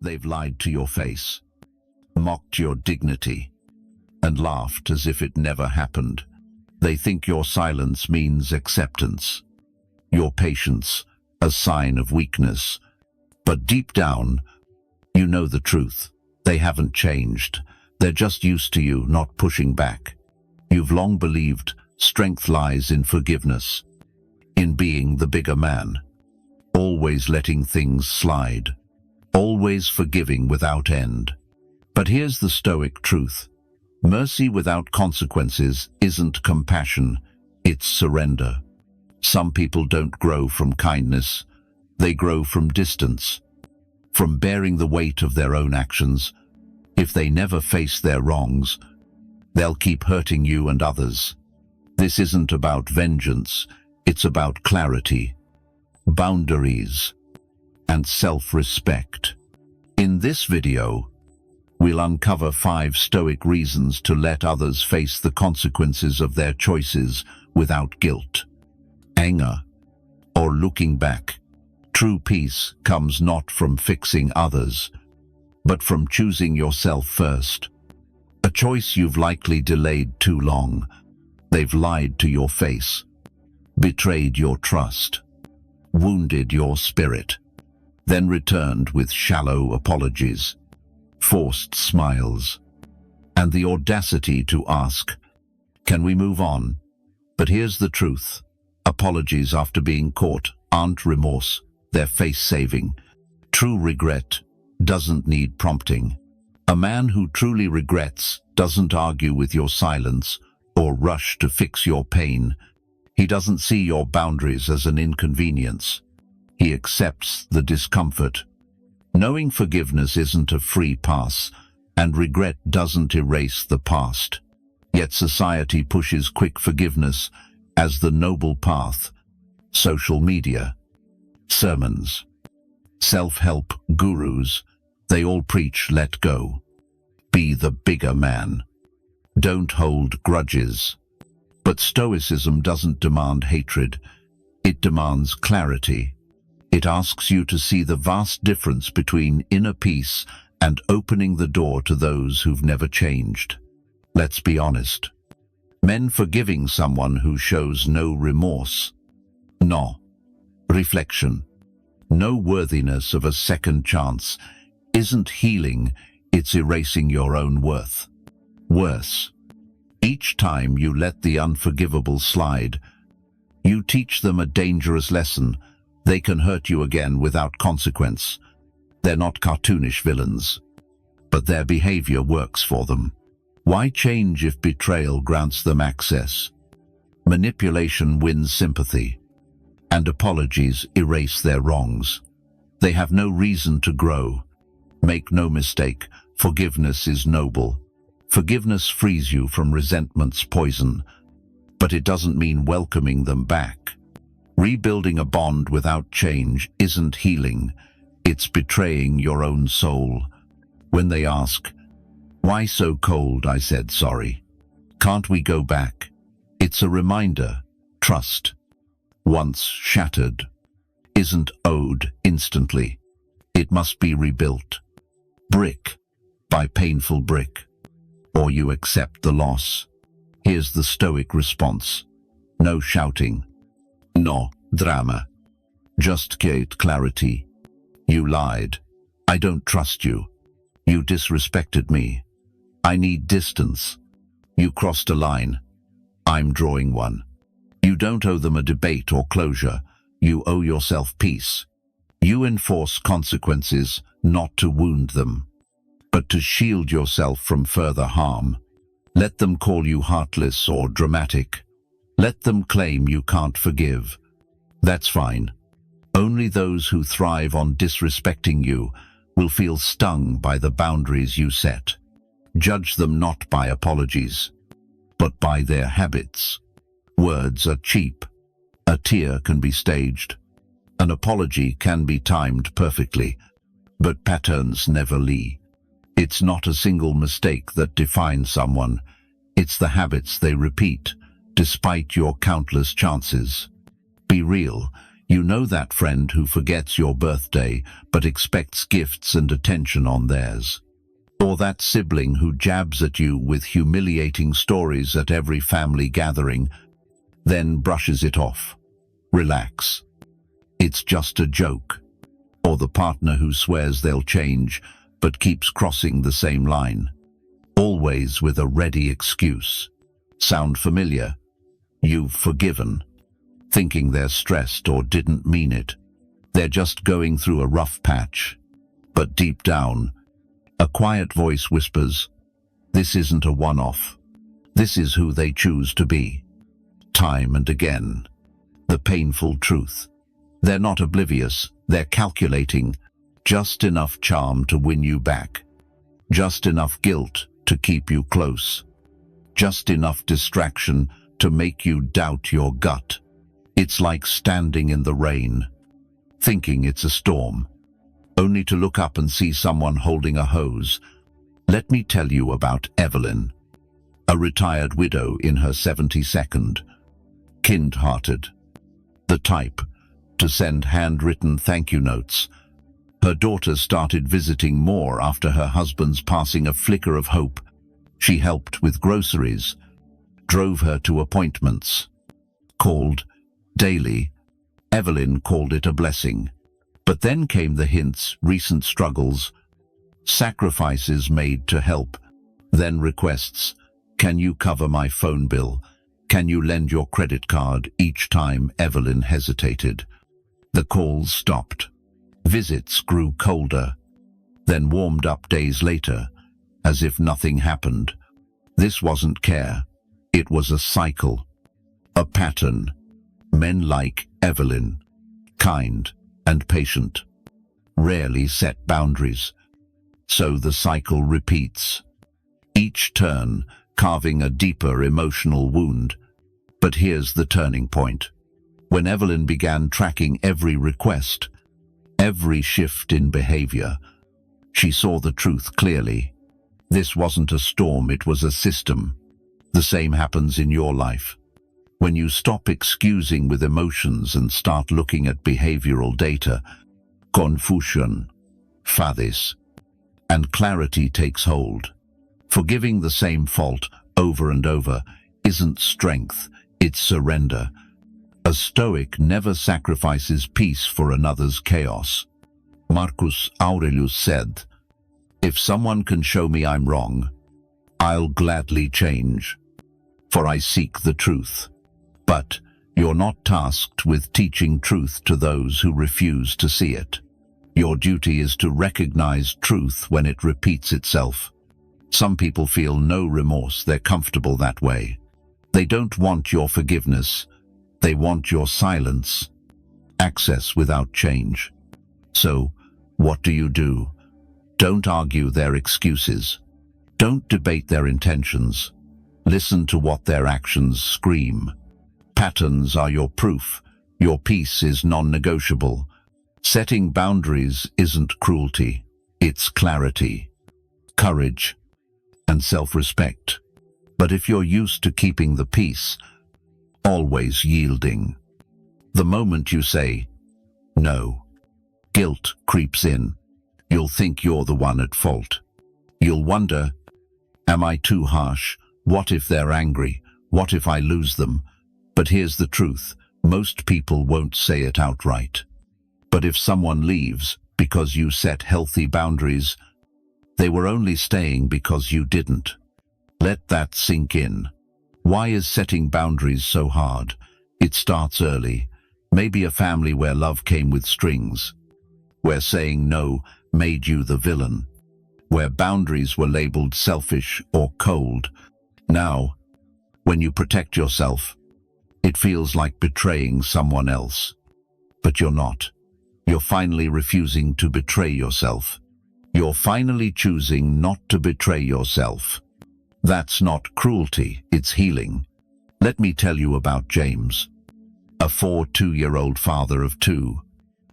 They've lied to your face, mocked your dignity, and laughed as if it never happened. They think your silence means acceptance, your patience a sign of weakness. But deep down, you know the truth. They haven't changed. They're just used to you not pushing back. You've long believed strength lies in forgiveness, in being the bigger man, always letting things slide, always forgiving without end. But here's the Stoic truth. Mercy without consequences isn't compassion, it's surrender. Some people don't grow from kindness, they grow from distance, from bearing the weight of their own actions. If they never face their wrongs, they'll keep hurting you and others. This isn't about vengeance, it's about clarity, boundaries, and self-respect. In this video, we'll uncover 5 Stoic reasons to let others face the consequences of their choices without guilt, anger, or looking back. True peace comes not from fixing others, but from choosing yourself first. A choice you've likely delayed too long. They've lied to your face, betrayed your trust, wounded your spirit, then returned with shallow apologies, forced smiles, and the audacity to ask, "Can we move on?" But here's the truth. Apologies after being caught aren't remorse, they're face-saving. True regret doesn't need prompting. A man who truly regrets doesn't argue with your silence or rush to fix your pain. He doesn't see your boundaries as an inconvenience. He accepts the discomfort. Knowing forgiveness isn't a free pass, and regret doesn't erase the past. Yet society pushes quick forgiveness as the noble path. Social media, sermons, self-help gurus, they all preach let go. Be the bigger man. Don't hold grudges. But Stoicism doesn't demand hatred. It demands clarity. It asks you to see the vast difference between inner peace and opening the door to those who've never changed. Let's be honest. Men forgiving someone who shows no remorse, no reflection, no worthiness of a second chance, isn't healing, it's erasing your own worth. Worse, each time you let the unforgivable slide, you teach them a dangerous lesson. They can hurt you again without consequence. They're not cartoonish villains, but their behavior works for them. Why change if betrayal grants them access? Manipulation wins sympathy, and apologies erase their wrongs. They have no reason to grow. Make no mistake, forgiveness is noble. Forgiveness frees you from resentment's poison, but it doesn't mean welcoming them back. Rebuilding a bond without change isn't healing, it's betraying your own soul. When they ask, "Why so cold?" I said, "Sorry. Can't we go back?" It's a reminder. Trust, once shattered, isn't owed instantly. It must be rebuilt, brick by painful brick, or you accept the loss. Here's the Stoic response. No shouting, no drama, just clarity. You lied. I don't trust you. You disrespected me. I need distance. You crossed a line. I'm drawing one. You don't owe them a debate or closure. You owe yourself peace. You enforce consequences not to wound them, but to shield yourself from further harm. Let them call you heartless or dramatic. Let them claim you can't forgive. That's fine. Only those who thrive on disrespecting you will feel stung by the boundaries you set. Judge them not by apologies, but by their habits. Words are cheap. A tear can be staged. An apology can be timed perfectly, but patterns never lie. It's not a single mistake that defines someone. It's the habits they repeat, despite your countless chances. Be real. You know that friend who forgets your birthday but expects gifts and attention on theirs. Or that sibling who jabs at you with humiliating stories at every family gathering, then brushes it off. Relax. It's just a joke. Or the partner who swears they'll change but keeps crossing the same line, always with a ready excuse. Sound familiar? You've forgiven, thinking they're stressed or didn't mean it. They're just going through a rough patch. But deep down, a quiet voice whispers, this isn't a one-off. This is who they choose to be. Time and again. The painful truth. They're not oblivious, they're calculating. Just enough charm to win you back. Just enough guilt to keep you close. Just enough distraction to make you doubt your gut. It's like standing in the rain, thinking it's a storm, only to look up and see someone holding a hose. Let me tell you about Evelyn, a retired widow in her 72nd, kind-hearted, the type to send handwritten thank you notes. Her daughter started visiting more after her husband's passing. A flicker of hope. She helped with groceries, drove her to appointments, called daily. Evelyn called it a blessing. But then came the hints, recent struggles, sacrifices made to help, then requests. Can you cover my phone bill? Can you lend your credit card? Each time Evelyn hesitated, the calls stopped. Visits grew colder, then warmed up days later, as if nothing happened. This wasn't care. It was a cycle, a pattern. Men like Evelyn, kind and patient, rarely set boundaries. So the cycle repeats, each turn carving a deeper emotional wound. But here's the turning point. When Evelyn began tracking every request, every shift in behavior, she saw the truth clearly. This wasn't a storm, it was a system. The same happens in your life. When you stop excusing with emotions and start looking at behavioral data, confusion, fades, and clarity takes hold. Forgiving the same fault over and over isn't strength, it's surrender. A Stoic never sacrifices peace for another's chaos. Marcus Aurelius said, "If someone can show me I'm wrong, I'll gladly change, for I seek the truth." But you're not tasked with teaching truth to those who refuse to see it. Your duty is to recognize truth when it repeats itself. Some people feel no remorse, they're comfortable that way. They don't want your forgiveness, they want your silence, access without change. So, what do? Don't argue their excuses. Don't debate their intentions. Listen to what their actions scream. Patterns are your proof. Your peace is non-negotiable. Setting boundaries isn't cruelty, it's clarity, courage, and self-respect. But if you're used to keeping the peace, always yielding, the moment you say no, guilt creeps in. You'll think you're the one at fault. You'll wonder, am I too harsh? What if they're angry? What if I lose them? But here's the truth, most people won't say it outright. But if someone leaves because you set healthy boundaries, they were only staying because you didn't. Let that sink in. Why is setting boundaries so hard? It starts early. Maybe a family where love came with strings, where saying no made you the villain, where boundaries were labeled selfish or cold. Now, when you protect yourself, it feels like betraying someone else. But you're not. You're finally refusing to betray yourself. You're finally choosing not to betray yourself. That's not cruelty, it's healing. Let me tell you about James, a 42-year-old father of two.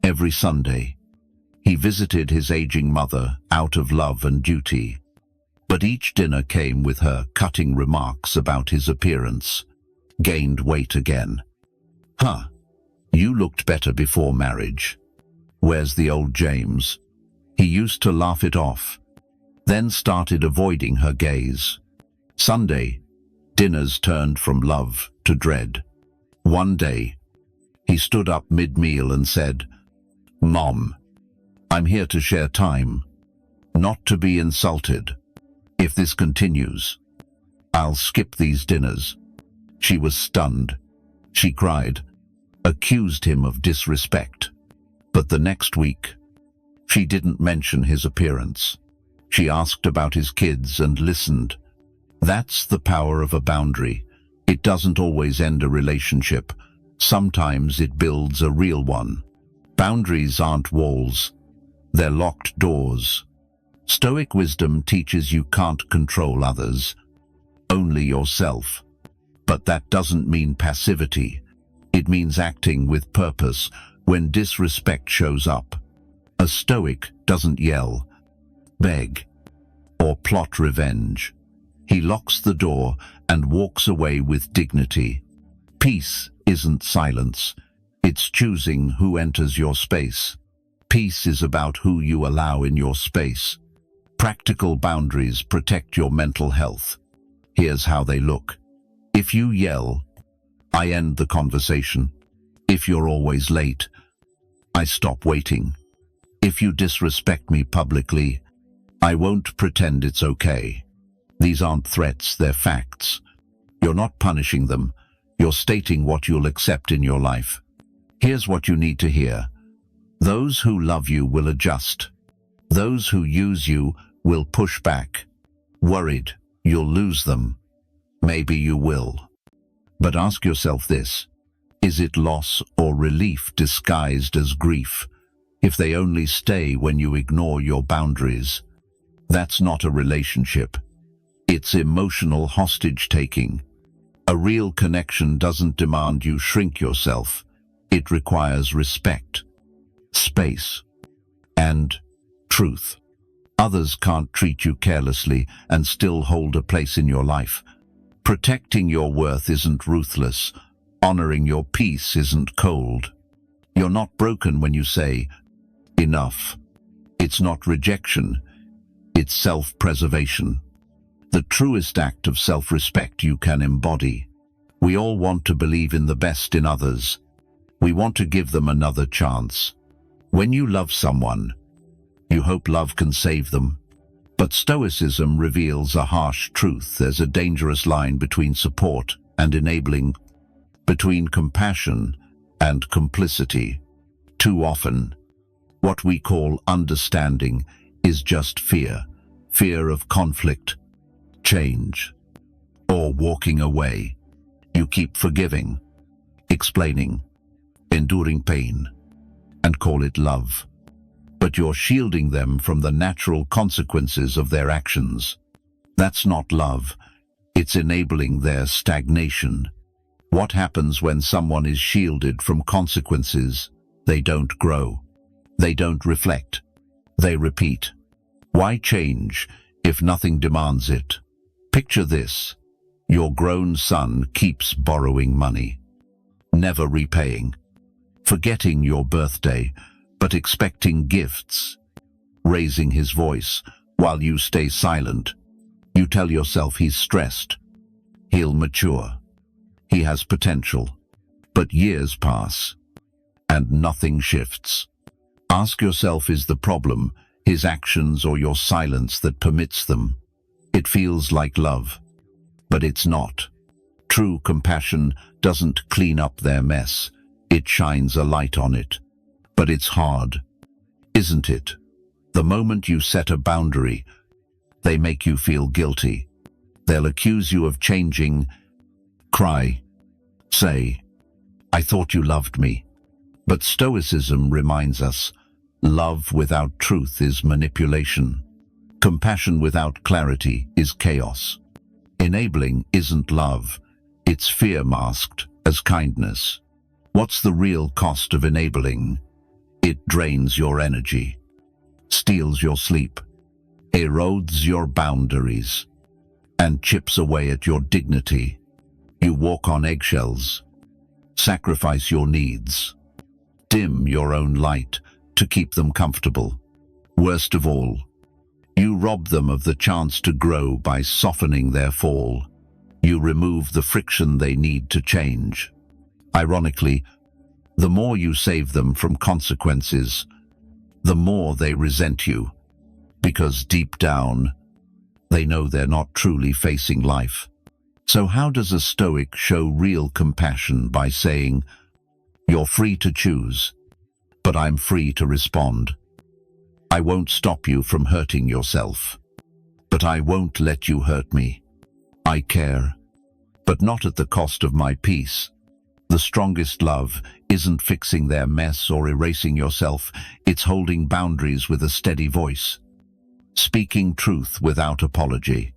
Every Sunday, he visited his aging mother out of love and duty. But each dinner came with her cutting remarks about his appearance. Gained weight again. Huh, You looked better before marriage. Where's the old James? He used to laugh it off, then started avoiding her gaze. Sunday, dinners turned from love to dread. One day, he stood up mid-meal and said, "Mom, I'm here to share time, not to be insulted. If this continues, I'll skip these dinners." She was stunned. She cried, accused him of disrespect. But the next week, she didn't mention his appearance. She asked about his kids and listened. That's the power of a boundary. It doesn't always end a relationship. Sometimes it builds a real one. Boundaries aren't walls. They're locked doors. Stoic wisdom teaches you can't control others, only yourself. But that doesn't mean passivity. It means acting with purpose when disrespect shows up. A Stoic doesn't yell, beg, or plot revenge. He locks the door and walks away with dignity. Peace isn't silence. It's choosing who enters your space. Peace is about who you allow in your space. Practical boundaries protect your mental health. Here's how they look. If you yell, I end the conversation. If you're always late, I stop waiting. If you disrespect me publicly, I won't pretend it's okay. These aren't threats, they're facts. You're not punishing them. You're stating what you'll accept in your life. Here's what you need to hear. Those who love you will adjust. Those who use you will push back. Worried you'll lose them. Maybe you will. But ask yourself this. Is it loss or relief disguised as grief? If they only stay when you ignore your boundaries, that's not a relationship. It's emotional hostage-taking. A real connection doesn't demand you shrink yourself. It requires respect, space, and truth. Others can't treat you carelessly and still hold a place in your life. Protecting your worth isn't ruthless. Honoring your peace isn't cold. You're not broken when you say, enough. It's not rejection. It's self-preservation. The truest act of self-respect you can embody. We all want to believe in the best in others. We want to give them another chance. When you love someone, you hope love can save them. But Stoicism reveals a harsh truth. There's a dangerous line between support and enabling, between compassion and complicity. Too often, what we call understanding is just fear. Fear of conflict, change, or walking away. You keep forgiving, explaining, enduring pain, and call it love. But you're shielding them from the natural consequences of their actions. That's not love. It's enabling their stagnation. What happens when someone is shielded from consequences? They don't grow. They don't reflect. They repeat. Why change if nothing demands it? Picture this. Your grown son keeps borrowing money, never repaying, forgetting your birthday, but expecting gifts, raising his voice while you stay silent. You tell yourself he's stressed. He'll mature. He has potential. But years pass, and nothing shifts. Ask yourself, is the problem his actions or your silence that permits them? It feels like love, but it's not. True compassion doesn't clean up their mess. It shines a light on it. But it's hard, isn't it? The moment you set a boundary, they make you feel guilty. They'll accuse you of changing, cry, say, I thought you loved me. But Stoicism reminds us, love without truth is manipulation. Compassion without clarity is chaos. Enabling isn't love, it's fear masked as kindness. What's the real cost of enabling? It drains your energy, steals your sleep, erodes your boundaries, and chips away at your dignity. You walk on eggshells, sacrifice your needs, dim your own light to keep them comfortable. Worst of all, you rob them of the chance to grow by softening their fall. You remove the friction they need to change. Ironically, the more you save them from consequences, the more they resent you, because deep down, they know they're not truly facing life. So how does a Stoic show real compassion? By saying, "You're free to choose, but I'm free to respond. I won't stop you from hurting yourself, but I won't let you hurt me. I care, but not at the cost of my peace." The strongest love isn't fixing their mess or erasing yourself, it's holding boundaries with a steady voice, speaking truth without apology,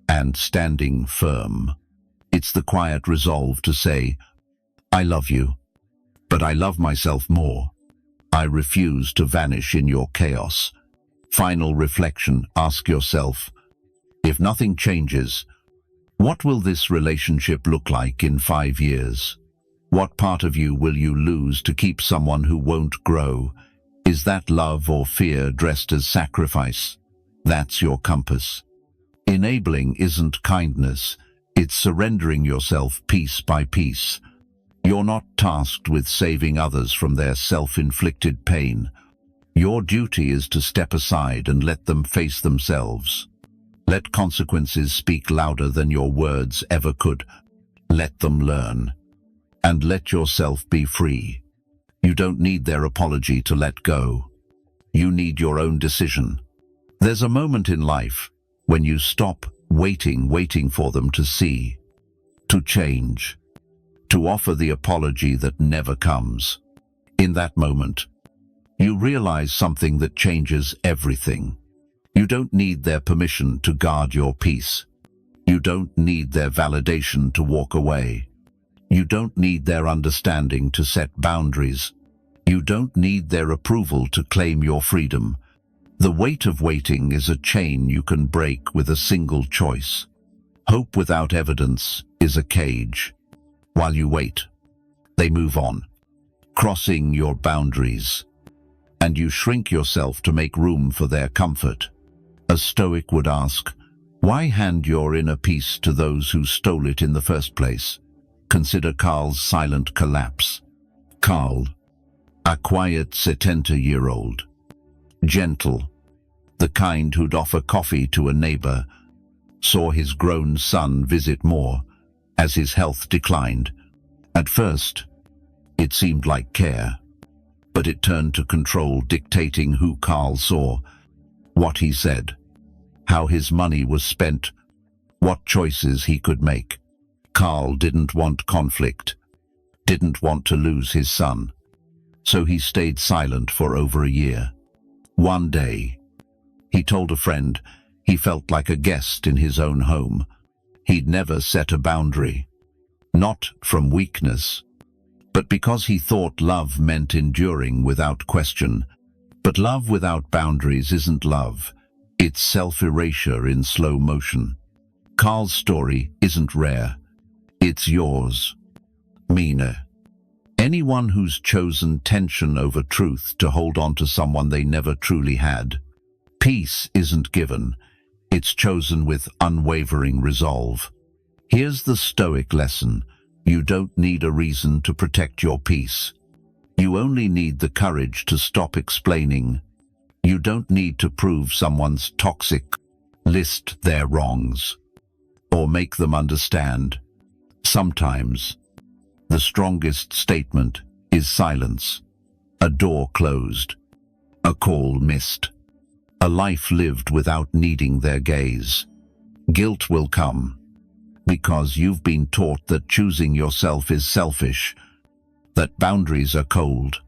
and standing firm. It's the quiet resolve to say, "I love you, but I love myself more. I refuse to vanish in your chaos." Final reflection, ask yourself, if nothing changes, what will this relationship look like in 5 years? What part of you will you lose to keep someone who won't grow? Is that love or fear dressed as sacrifice? That's your compass. Enabling isn't kindness, it's surrendering yourself piece by piece. You're not tasked with saving others from their self-inflicted pain. Your duty is to step aside and let them face themselves. Let consequences speak louder than your words ever could. Let them learn. And let yourself be free. You don't need their apology to let go. You need your own decision. There's a moment in life when you stop waiting for them to see, to change, to offer the apology that never comes. In that moment, you realize something that changes everything. You don't need their permission to guard your peace. You don't need their validation to walk away. You don't need their understanding to set boundaries. You don't need their approval to claim your freedom. The weight of waiting is a chain you can break with a single choice. Hope without evidence is a cage. While you wait, they move on, crossing your boundaries, and you shrink yourself to make room for their comfort. A Stoic would ask, why hand your inner peace to those who stole it in the first place? Consider Carl's silent collapse. Carl, a quiet 70-year-old, gentle, the kind who'd offer coffee to a neighbor, saw his grown son visit more as his health declined. At first, it seemed like care, but it turned to control, dictating who Carl saw, what he said, how his money was spent, what choices he could make. Carl didn't want conflict, didn't want to lose his son, so he stayed silent for over a year. One day, he told a friend he felt like a guest in his own home. He'd never set a boundary, not from weakness, but because he thought love meant enduring without question. But love without boundaries isn't love, it's self-erasure in slow motion. Carl's story isn't rare. It's yours. Mina. Anyone who's chosen tension over truth to hold on to someone they never truly had. Peace isn't given. It's chosen with unwavering resolve. Here's the Stoic lesson. You don't need a reason to protect your peace. You only need the courage to stop explaining. You don't need to prove someone's toxic, list their wrongs, or make them understand. Sometimes, the strongest statement is silence. A door closed, a call missed, a life lived without needing their gaze. Guilt will come, because you've been taught that choosing yourself is selfish, that boundaries are cold,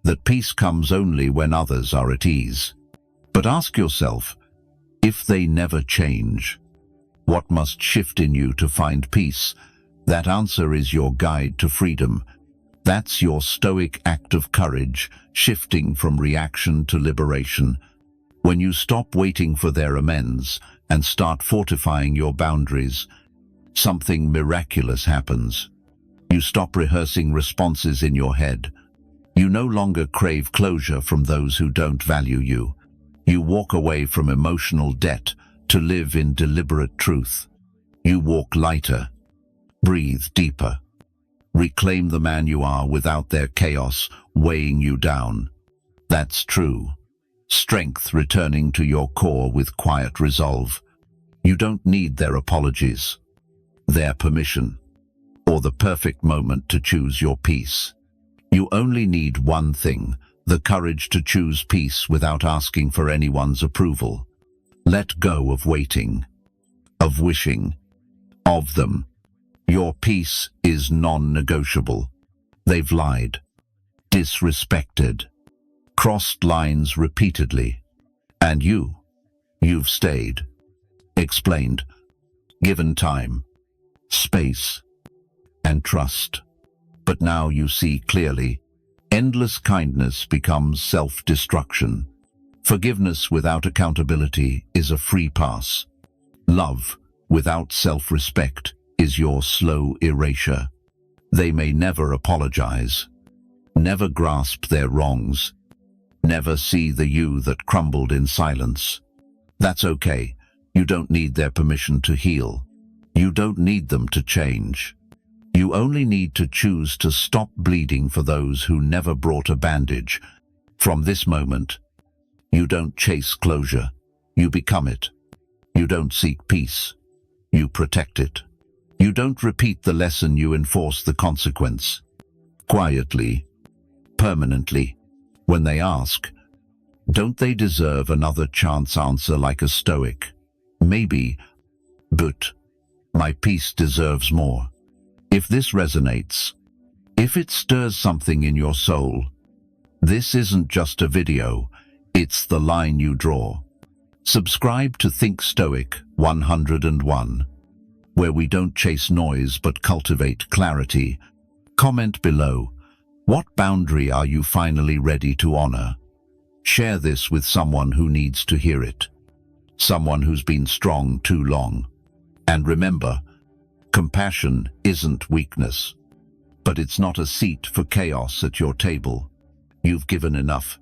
that peace comes only when others are at ease. But ask yourself, if they never change, what must shift in you to find peace? That answer is your guide to freedom. That's your Stoic act of courage, shifting from reaction to liberation. When you stop waiting for their amends and start fortifying your boundaries, something miraculous happens. You stop rehearsing responses in your head. You no longer crave closure from those who don't value you. You walk away from emotional debt to live in deliberate truth. You walk lighter, breathe deeper, reclaim the man you are without their chaos weighing you down. That's true. Strength returning to your core with quiet resolve. You don't need their apologies, their permission, or the perfect moment to choose your peace. You only need one thing, the courage to choose peace without asking for anyone's approval. Let go of waiting, of wishing, of them. Your peace is non-negotiable. They've lied, disrespected, crossed lines repeatedly. And you've stayed, explained, given time, space, and trust. But now you see clearly, endless kindness becomes self-destruction. Forgiveness without accountability is a free pass. Love without self-respect is your slow erasure. They may never apologize, never grasp their wrongs, never see the you that crumbled in silence. That's okay. You don't need their permission to heal. You don't need them to change. You only need to choose to stop bleeding for those who never brought a bandage. From this moment, you don't chase closure. You become it. You don't seek peace. You protect it. You don't repeat the lesson, you enforce the consequence. Quietly, permanently. When they ask, don't they deserve another chance? Answer like a Stoic. Maybe, but my peace deserves more. If this resonates, if it stirs something in your soul, this isn't just a video, it's the line you draw. Subscribe to Think Stoic 101, where we don't chase noise but cultivate clarity. Comment below, what boundary are you finally ready to honor? Share this with someone who needs to hear it, someone who's been strong too long. And remember, compassion isn't weakness, but it's not a seat for chaos at your table. You've given enough.